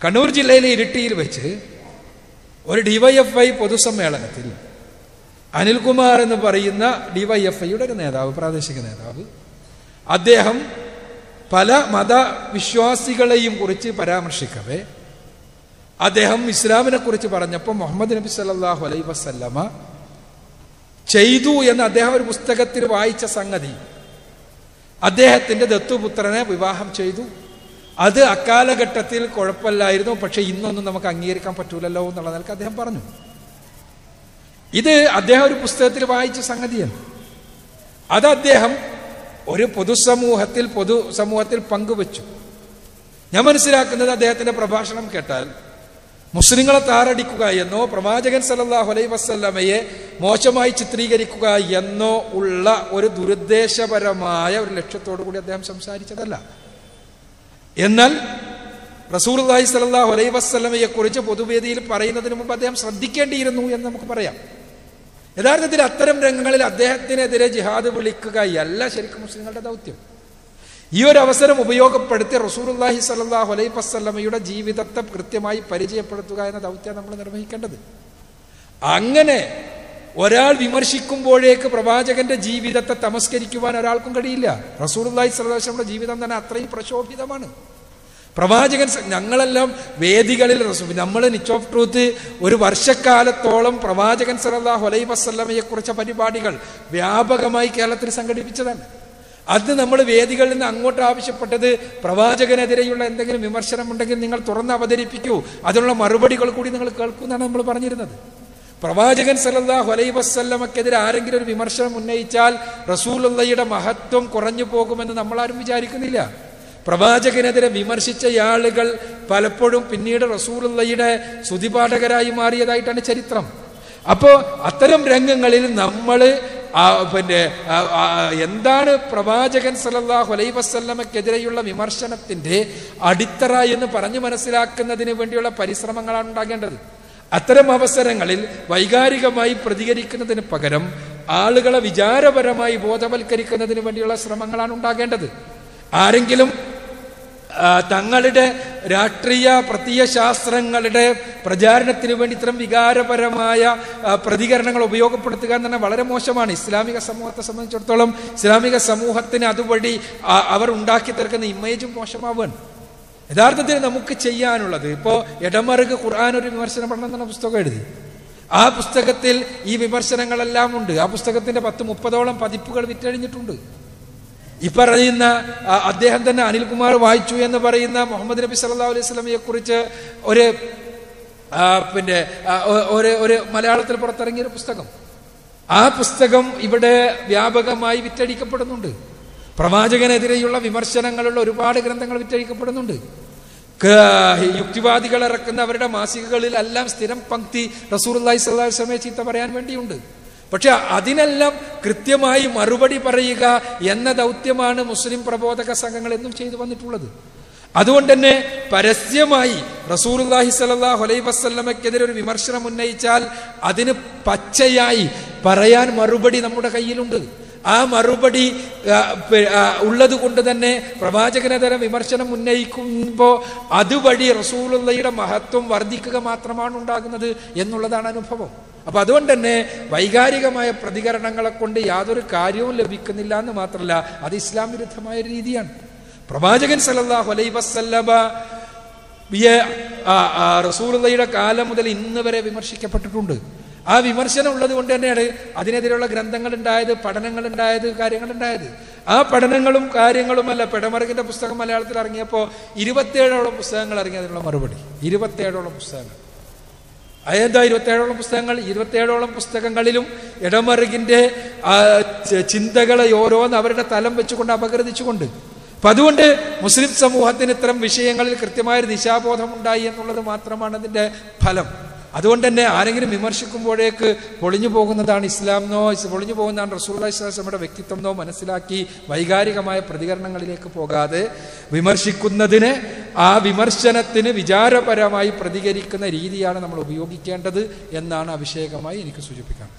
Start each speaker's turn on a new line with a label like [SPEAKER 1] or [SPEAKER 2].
[SPEAKER 1] കണ്ണൂർ ജില്ലയിലെ ഇരിട്ടിയിൽ വെച്ച് ഒരു ഡിവൈഎഫ്ഐ പൊതുസമ്മേളനത്തിൽ അനിൽകുമാർ എന്ന് പറയുന്ന ഡിവൈഎഫ്ഐയുടെ ഒരു നേതാവ്, പ്രാദേശിക നേതാവ്, അദ്ദേഹം പല മതവിശ്വാസികളെയും കുറിച്ച് പരാമർശിക്കവേ അദ്ദേഹം ഇസ്ലാമിനെ കുറിച്ച് പറഞ്ഞപ്പോൾ മുഹമ്മദ് നബി സല്ലല്ലാഹു അലൈഹി വസല്ലമ ചെയ്തു എന്ന് അദ്ദേഹം ഒരു പുസ്തകത്തിൽ വായിച്ച സംഗതി, അദ്ദേഹത്തിന്റെ ദത്തുപുത്രനെ വിവാഹം ചെയ്തു, അത് അക്കാലഘട്ടത്തിൽ കുഴപ്പമില്ലായിരുന്നു, പക്ഷെ ഇന്നൊന്നും നമുക്ക് അംഗീകരിക്കാൻ പറ്റൂലല്ലോ എന്നുള്ള നിലക്ക് അദ്ദേഹം പറഞ്ഞു. ഇത് അദ്ദേഹം ഒരു പുസ്തകത്തിൽ വായിച്ച സംഗതിയാണ്. അത് അദ്ദേഹം ഒരു പൊതുസമൂഹത്തിൽ പങ്കുവച്ചു. ഞാൻ മനസ്സിലാക്കുന്നത് അദ്ദേഹത്തിന്റെ പ്രഭാഷണം കേട്ടാൽ മുസ്ലിങ്ങളെ താറടിക്കുക എന്നോ പ്രവാചകൻ സല്ലല്ലാഹു അലൈഹി വസല്ലമയെ മോശമായി ചിത്രീകരിക്കുക എന്നോ ഉള്ള ഒരു ദുരുദ്ദേശപരമായ ഒരു ലക്ഷ്യത്തോടു കൂടി അദ്ദേഹം സംസാരിച്ചതല്ല. എന്നാൽ റസൂലുള്ളാഹി സ്വല്ലല്ലാഹു അലൈഹി വസല്ലമയെ കുറിച്ച് പൊതുവേദിയിൽ പറയുന്നതിന് മുമ്പ് അദ്ദേഹം ശ്രദ്ധിക്കേണ്ടിയിരുന്നു എന്ന് നമുക്ക് പറയാം. യഥാർത്ഥത്തിൽ അത്തരം രംഗങ്ങളിൽ അദ്ദേഹത്തിനെതിരെ ജിഹാദ് വിളിക്കുകയല്ല ശരിക്കും മുസ്ലിങ്ങളുടെ ദൗത്യം. ഈ ഒരു അവസരം ഉപയോഗപ്പെടുത്തി റസൂലുള്ളാഹി സ്വല്ലല്ലാഹു അലൈഹി വസല്ലമയുടെ ജീവിതത്തെ കൃത്യമായി പരിചയപ്പെടുത്തുക എന്ന ദൗത്യം നമ്മൾ നിർവഹിക്കേണ്ടത്. അങ്ങനെ ഒരാൾ വിമർശിക്കുമ്പോഴേക്ക് പ്രവാചകന്റെ ജീവിതത്തെ തമസ്കരിക്കുവാൻ ഒരാൾക്കും കഴിയില്ല. റസൂലുള്ളാഹി സ്വല്ലല്ലാഹു അലൈഹി വസല്ലമയുടെ ജീവിതം തന്നെ അത്രയും പ്രശോഭിതമാണ്. പ്രവാചകൻ, ഞങ്ങളെല്ലാം വേദികളിൽ നമ്മൾ നിച്ച് ഓഫ് ട്രൂത്ത് ഒരു വർഷക്കാലത്തോളം പ്രവാചകൻ സല്ലല്ലാഹു അലൈഹി വസല്ലമയെ കുറിച്ച പരിപാടികൾ വ്യാപകമായി കേരളത്തിൽ സംഘടിപ്പിച്ചതാണ്. അത് നമ്മൾ വേദികളിൽ നിന്ന് അങ്ങോട്ട് ആവശ്യപ്പെട്ടത് പ്രവാചകനെതിരെയുള്ള എന്തെങ്കിലും വിമർശനം ഉണ്ടെങ്കിൽ നിങ്ങൾ തുറന്ന് അവതരിപ്പിക്കൂ, അതിനുള്ള മറുപടികൾ കൂടി നിങ്ങൾ കേൾക്കൂ എന്നാണ് നമ്മൾ പറഞ്ഞിരുന്നത്. പ്രവാചകൻ സല്ലല്ലാഹു അലൈഹി വസല്ലമക്കെതിരെ ആരെങ്കിലും ഒരു വിമർശനം ഉന്നയിച്ചാൽ റസൂലുള്ളാഹിയുടെ മഹത്വം കുറഞ്ഞു പോകുമെന്ന് നമ്മളാരും വിചാരിക്കുന്നില്ല. പ്രവാചകനെതിരെ വിമർശിച്ച ആളുകൾ പലപ്പോഴും പിന്നീട് റസൂലുള്ളാഹിയുടെ സ്തുതിപാഠകരായി മാറിയതായിട്ടാണ് ചരിത്രം. അപ്പോൾ അത്തരം രംഗങ്ങളിൽ നമ്മൾ എന്താണ് പ്രവാചകൻ സല്ലല്ലാഹു അലൈഹി വസല്ലമക്കെതിരെയുള്ള വിമർശനത്തിന്റെ അടിത്തറ എന്ന് പറഞ്ഞു മനസ്സിലാക്കുന്നതിന് വേണ്ടിയുള്ള പരിശ്രമങ്ങളാണ് ഉണ്ടാകേണ്ടത്. അത്തരം അവസരങ്ങളിൽ വൈകാരികമായി പ്രതികരിക്കുന്നതിന് പകരം ആളുകളെ വിചാരപരമായി ബോധവൽക്കരിക്കുന്നതിന് വേണ്ടിയുള്ള ശ്രമങ്ങളാണ് ഉണ്ടാകേണ്ടത്. ആരെങ്കിലും തങ്ങളുടെ രാഷ്ട്രീയ പ്രത്യയശാസ്ത്രങ്ങളുടെ പ്രചാരണത്തിന് വേണ്ടി ഇത്തരം വികാരപരമായ പ്രതികരണങ്ങൾ ഉപയോഗപ്പെടുത്തുക എന്ന് പറഞ്ഞാൽ വളരെ മോശമാണ്. ഇസ്ലാമിക സമൂഹത്തെ സംബന്ധിച്ചിടത്തോളം ഇസ്ലാമിക സമൂഹത്തിന് അതുവഴി അവർ ഉണ്ടാക്കി തീർക്കുന്ന ഇമേജും മോശമാവുകയാണ്. യഥാർത്ഥത്തിൽ നമുക്ക് ചെയ്യാനുള്ളത്, ഇപ്പോൾ ഇടമറുക് ഖുർആൻ ഒരു വിമർശന പഠനം എന്ന പുസ്തകം എഴുതി. ആ പുസ്തകത്തിൽ ഈ വിമർശനങ്ങളെല്ലാം ഉണ്ട്. ആ പുസ്തകത്തിന്റെ 10-30ഓളം പതിപ്പുകൾ വിറ്റഴിഞ്ഞിട്ടുണ്ട്. ഈ പറയുന്ന അദ്ദേഹം തന്നെ അനിൽകുമാർ വായിച്ചു എന്ന് പറയുന്ന മുഹമ്മദ് നബി സല്ലല്ലാഹു അലൈഹി വസല്ലമയെ കുറിച്ച് ഒരു മലയാളത്തിൽ പുറത്തിറങ്ങിയൊരു പുസ്തകം, ആ പുസ്തകം ഇവിടെ വ്യാപകമായി വിറ്റഴിക്കപ്പെടുന്നുണ്ട്. പ്രവാചകനെതിരെയുള്ള വിമർശനങ്ങളുള്ള ഒരുപാട് ഗ്രന്ഥങ്ങൾ വിറ്റഴിക്കപ്പെടുന്നുണ്ട്. യുക്തിവാദികൾ ഇറക്കുന്ന അവരുടെ മാസികകളിൽ എല്ലാം സ്ഥിരം പങ്ക്തി റസൂലുള്ളാഹി സ്വല്ലല്ലാഹു അലൈഹി വസല്ലമയെ ചീത്ത പറയാൻ വേണ്ടിയുണ്ട്. പക്ഷെ അതിനെല്ലാം കൃത്യമായി മറുപടി പറയുക എന്ന ദൗത്യമാണ് മുസ്ലിം പ്രബോധക സംഘങ്ങൾ എന്നും ചെയ്തു വന്നിട്ടുള്ളത്. അതുകൊണ്ട് തന്നെ പരസ്യമായി റസൂലുള്ളാഹി സ്വല്ലല്ലാഹു അലൈഹി വസല്ലമയ്ക്കെതിരെ ഒരു വിമർശനം ഉന്നയിച്ചാൽ അതിന് പച്ചയായി പറയാൻ മറുപടി നമ്മുടെ കയ്യിലുണ്ട്. ആ മറുപടി ഉള്ളത് കൊണ്ട് തന്നെ പ്രവാചകനെതിരെ വിമർശനം ഉന്നയിക്കുമ്പോൾ അതുവഴി റസൂലുള്ളാഹിയുടെ മഹത്വം വർദ്ധിക്കുക മാത്രമാണ് ഉണ്ടാകുന്നത് എന്നുള്ളതാണ് അനുഭവം. അപ്പൊ അതുകൊണ്ട് തന്നെ വൈകാരികമായ പ്രതികരണങ്ങളെ കൊണ്ട് യാതൊരു കാര്യവും ലഭിക്കുന്നില്ല എന്ന് മാത്രമല്ല, അത് ഇസ്ലാം വിരുദ്ധമായ രീതിയാണ്. പ്രവാചകൻ സല്ലല്ലാഹു അലൈഹി വസല്ലമ റസൂലുള്ളാഹിയുടെ കാലം മുതൽ ഇന്ന് വരെ വിമർശിക്കപ്പെട്ടിട്ടുണ്ട്. ആ വിമർശനം ഉള്ളത് കൊണ്ട് തന്നെയാണ് അതിനെതിരെയുള്ള ഗ്രന്ഥങ്ങൾ ഉണ്ടായത്, പഠനങ്ങൾ ഉണ്ടായത്, കാര്യങ്ങൾ ഉണ്ടായത്. ആ പഠനങ്ങളും കാര്യങ്ങളുമല്ല, പെടമറുകിന്റെ പുസ്തകം മലയാളത്തിൽ ഇറങ്ങിയപ്പോൾ 27ഓളം പുസ്തകങ്ങൾ ഇറങ്ങി അതിനുള്ള മറുപടി. 27ഓളം പുസ്തകങ്ങൾ. അതെന്താ 27ഓളം പുസ്തകങ്ങൾ? 27ഓളം പുസ്തകങ്ങളിലും ഇടമറുകിന്റെ ചിന്തകളെ ഓരോന്ന് അവരുടെ തലം വെച്ചുകൊണ്ട് അപഗ്രഥിച്ചുകൊണ്ട്. അപ്പൊ അതുകൊണ്ട് മുസ്ലിം സമൂഹത്തിന് ഇത്തരം വിഷയങ്ങളിൽ കൃത്യമായൊരു ദിശാബോധം ഉണ്ടായി എന്നുള്ളത് മാത്രമാണ് അതിന്റെ ഫലം. അതുകൊണ്ട് തന്നെ ആരെങ്കിലും വിമർശിക്കുമ്പോഴേക്ക് പൊളിഞ്ഞു പോകുന്നതാണ് ഇസ്ലാമെന്നോ പൊളിഞ്ഞു പോകുന്നതാണ് റസൂലുള്ളാഹി സ്വല്ലല്ലാഹു അലൈഹി വസല്ലമയുടെ വ്യക്തിത്വമെന്നോ മനസ്സിലാക്കി വൈകാരികമായ പ്രതികരണങ്ങളിലേക്ക് പോകാതെ വിമർശിക്കുന്നതിന്, ആ വിമർശനത്തിന് വിചാരപരമായി പ്രതികരിക്കുന്ന രീതിയാണ് നമ്മൾ ഉപയോഗിക്കേണ്ടത് എന്നാണ് അഭിഷേകമായി എനിക്ക് സൂചിപ്പിക്കാൻ.